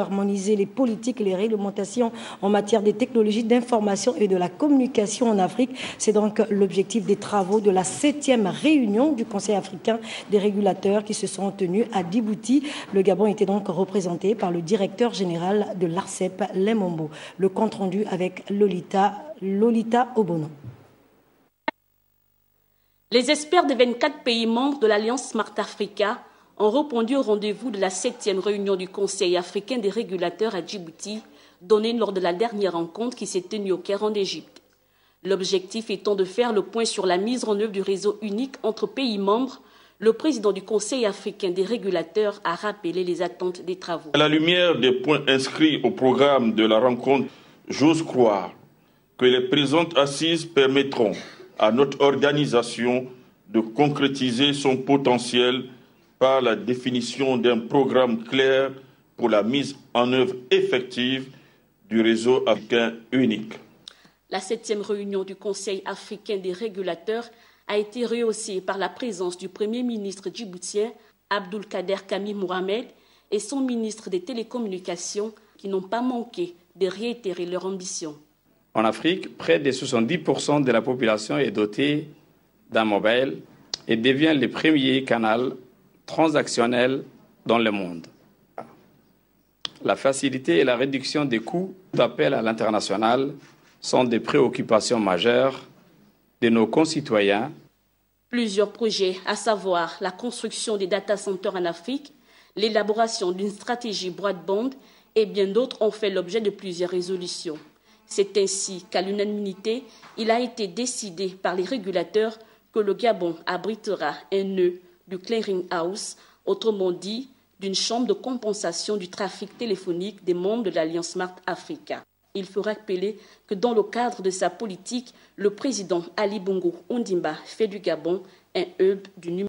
Harmoniser les politiques et les réglementations en matière des technologies d'information et de la communication en Afrique. C'est donc l'objectif des travaux de la 7e réunion du Conseil africain des régulateurs qui se sont tenus à Djibouti. Le Gabon était donc représenté par le directeur général de l'ARCEP, Lemombo. Le compte rendu avec Lolita Obono. Les experts des 24 pays membres de l'Alliance Smart Africa ont répondu au rendez-vous de la 7e réunion du Conseil africain des régulateurs à Djibouti, donnée lors de la dernière rencontre qui s'est tenue au Caire en Égypte. L'objectif étant de faire le point sur la mise en œuvre du réseau unique entre pays membres, le président du Conseil africain des régulateurs a rappelé les attentes des travaux. À la lumière des points inscrits au programme de la rencontre, j'ose croire que les présentes assises permettront à notre organisation de concrétiser son potentiel par la définition d'un programme clair pour la mise en œuvre effective du réseau africain unique. La 7e réunion du Conseil africain des régulateurs a été rehaussée par la présence du Premier ministre djiboutien Abdulkader Kami Mohamed et son ministre des Télécommunications qui n'ont pas manqué de réitérer leur ambition. En Afrique, près de 70% de la population est dotée d'un mobile et devient le premier canal transactionnel dans le monde. La facilité et la réduction des coûts d'appel à l'international sont des préoccupations majeures de nos concitoyens. Plusieurs projets, à savoir la construction des data centers en Afrique, l'élaboration d'une stratégie broadband et bien d'autres ont fait l'objet de plusieurs résolutions. C'est ainsi qu'à l'unanimité, il a été décidé par les régulateurs que le Gabon abritera un nœud du Clearing House, autrement dit d'une chambre de compensation du trafic téléphonique des membres de l'Alliance Smart Africa. Il faut rappeler que dans le cadre de sa politique, le président Ali Bongo Ondimba fait du Gabon un hub du numérique.